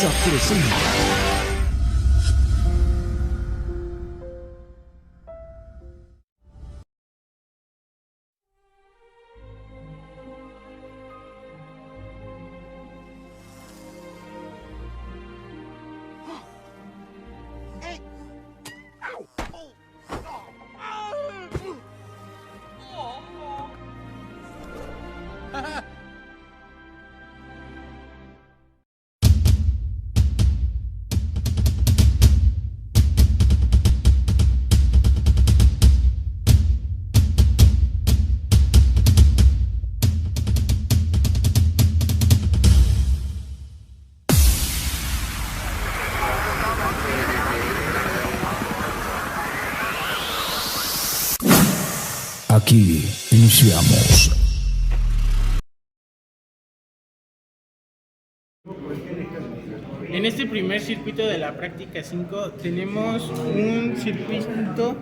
Exa presenta. Aquí iniciamos. En este primer circuito de la práctica 5 tenemos un circuito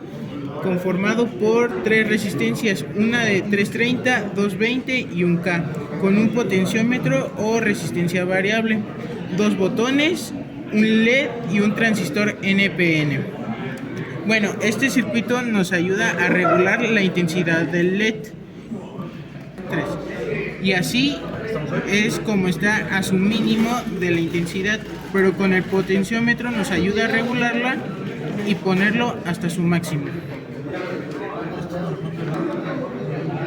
conformado por tres resistencias, una de 330, 220 y un K, con un potenciómetro o resistencia variable, dos botones, un LED y un transistor NPN. Bueno, este circuito nos ayuda a regular la intensidad del LED. Y así es como está a su mínimo de la intensidad, pero con el potenciómetro nos ayuda a regularla y ponerlo hasta su máximo.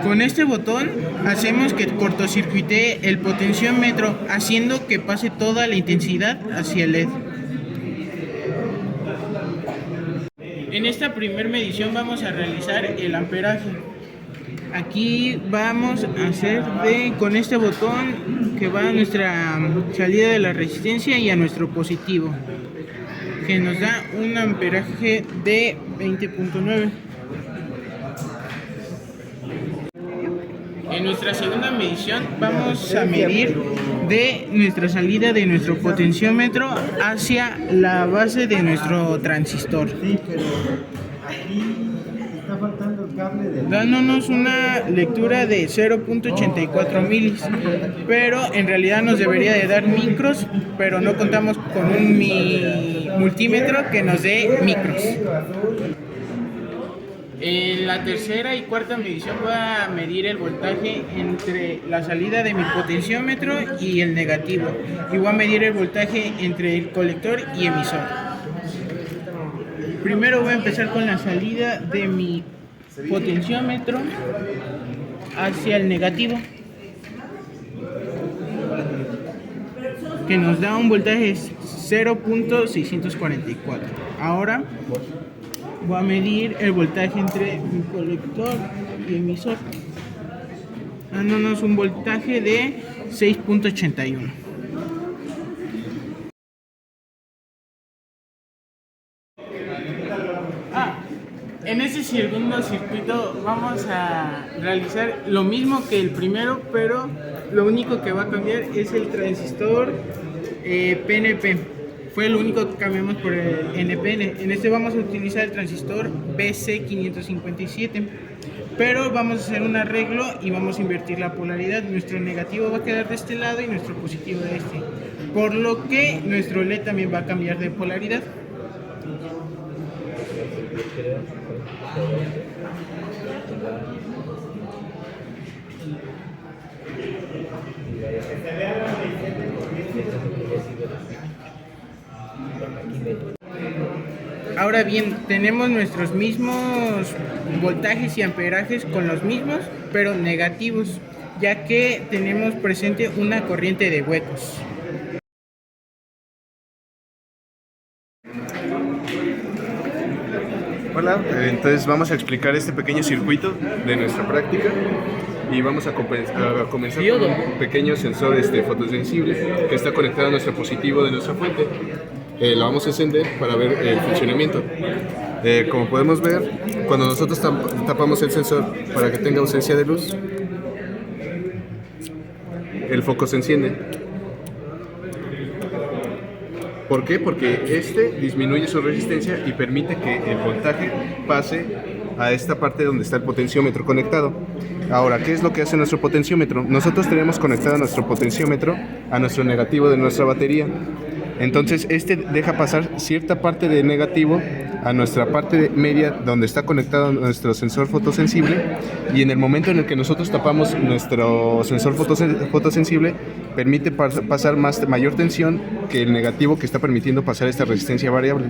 Con este botón hacemos que cortocircuitee el potenciómetro, haciendo que pase toda la intensidad hacia el LED. En esta primera medición vamos a realizar el amperaje. Aquí vamos a hacer con este botón que va a nuestra salida de la resistencia y a nuestro positivo, que nos da un amperaje de 20.9. En nuestra segunda medición vamos a medir de nuestra salida de nuestro potenciómetro hacia la base de nuestro transistor, dándonos una lectura de 0.84 milis, pero en realidad nos debería de dar micros, pero no contamos con un multímetro que nos dé micros. En la tercera y cuarta medición voy a medir el voltaje entre la salida de mi potenciómetro y el negativo, y voy a medir el voltaje entre el colector y emisor. Primero voy a empezar con la salida de mi potenciómetro hacia el negativo, que nos da un voltaje 0.644. Ahora voy a medir el voltaje entre mi colector y emisor, dándonos un voltaje de 6.81. En este segundo circuito vamos a realizar lo mismo que el primero, pero lo único que va a cambiar es el transistor PNP. Fue lo único que cambiamos por el NPN. En este vamos a utilizar el transistor BC557, pero vamos a hacer un arreglo y vamos a invertir la polaridad. Nuestro negativo va a quedar de este lado y nuestro positivo de este, por lo que nuestro LED también va a cambiar de polaridad. Ahora bien, tenemos nuestros mismos voltajes y amperajes con los mismos, pero negativos, ya que tenemos presente una corriente de huecos. Hola, entonces vamos a explicar este pequeño circuito de nuestra práctica y vamos a comenzar con un pequeño sensor fotosensible que está conectado a nuestro positivo de nuestra fuente. Lo vamos a encender para ver el funcionamiento. Como podemos ver, cuando nosotros tapamos el sensor para que tenga ausencia de luz, el foco se enciende. ¿Por qué? Porque este disminuye su resistencia y permite que el voltaje pase a esta parte donde está el potenciómetro conectado. Ahora, ¿qué es lo que hace nuestro potenciómetro? Nosotros tenemos conectado nuestro potenciómetro a nuestro negativo de nuestra batería. Entonces este deja pasar cierta parte de negativo a nuestra parte media donde está conectado nuestro sensor fotosensible, y en el momento en el que nosotros tapamos nuestro sensor fotosensible permite pasar mayor tensión que el negativo, que está permitiendo pasar esta resistencia variable.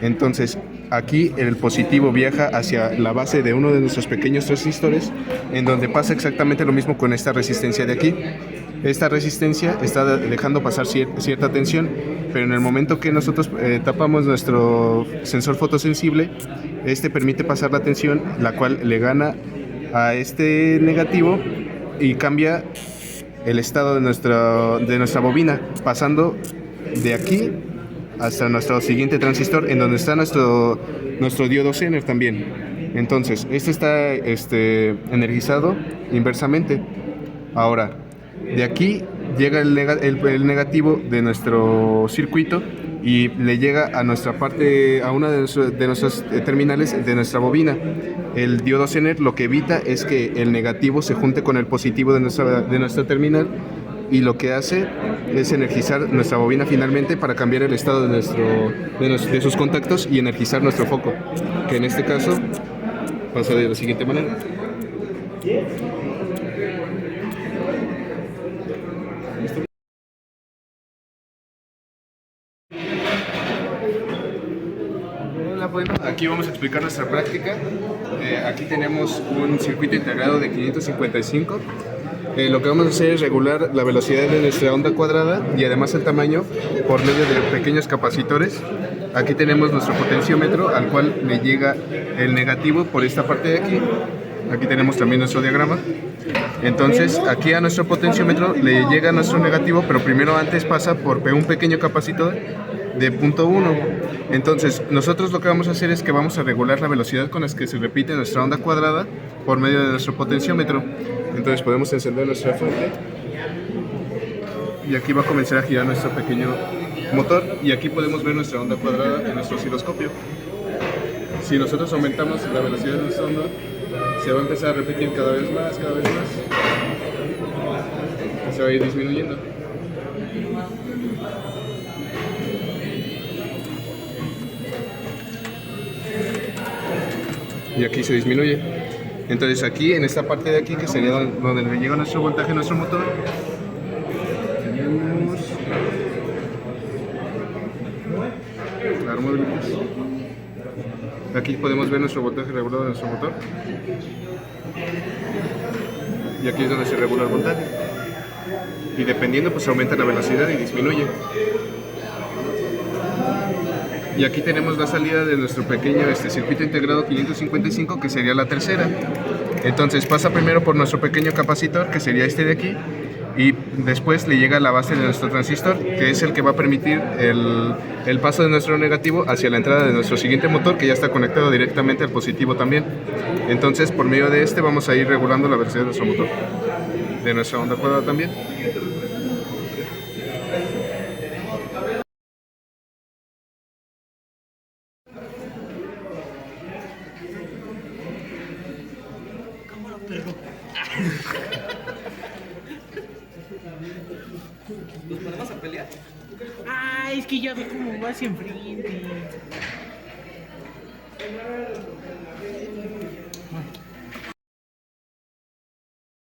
Entonces aquí el positivo viaja hacia la base de uno de nuestros pequeños transistores, en donde pasa exactamente lo mismo con esta resistencia de aquí. Esta resistencia está dejando pasar cierta tensión, pero en el momento que nosotros tapamos nuestro sensor fotosensible, este permite pasar la tensión, la cual le gana a este negativo y cambia el estado de nuestra bobina, pasando de aquí hasta nuestro siguiente transistor, en donde está nuestro diodo Zener también. Entonces, este está energizado inversamente. Ahora, de aquí llega el negativo de nuestro circuito y le llega a nuestra parte, a una de nuestros terminales de nuestra bobina. El diodo Zener lo que evita es que el negativo se junte con el positivo de nuestra terminal, y lo que hace es energizar nuestra bobina finalmente para cambiar el estado de sus contactos y energizar nuestro foco, que en este caso pasa de la siguiente manera. Aquí vamos a explicar nuestra práctica. Aquí tenemos un circuito integrado de 555. Lo que vamos a hacer es regular la velocidad de nuestra onda cuadrada y además el tamaño por medio de pequeños capacitores. Aquí tenemos nuestro potenciómetro, al cual le llega el negativo por esta parte de aquí. Aquí tenemos también nuestro diagrama. Entonces aquí a nuestro potenciómetro le llega nuestro negativo, pero primero antes pasa por un pequeño capacitor de 0.1. Entonces nosotros lo que vamos a hacer es que vamos a regular la velocidad con la que se repite nuestra onda cuadrada por medio de nuestro potenciómetro. Entonces podemos encender nuestra fuente y aquí va a comenzar a girar nuestro pequeño motor, y aquí podemos ver nuestra onda cuadrada en nuestro osciloscopio. Si nosotros aumentamos la velocidad de nuestra onda, se va a empezar a repetir cada vez más, y se va a ir disminuyendo. Y aquí se disminuye. Entonces aquí, en esta parte de aquí, que sería donde le llega nuestro voltaje a nuestro motor, tenemos aquí podemos ver nuestro voltaje regulado de nuestro motor, y aquí es donde se regula el voltaje, y dependiendo pues aumenta la velocidad y disminuye. Y aquí tenemos la salida de nuestro pequeño circuito integrado 555, que sería la tercera. Entonces pasa primero por nuestro pequeño capacitor, que sería este de aquí, y después le llega a la base de nuestro transistor, que es el que va a permitir el paso de nuestro negativo hacia la entrada de nuestro siguiente motor, que ya está conectado directamente al positivo también. Entonces por medio de este vamos a ir regulando la velocidad de nuestro motor, de nuestra onda cuadrada también. ¿Nos ponemos a pelear? Ah, es que ya ve cómo va hacia enfrente.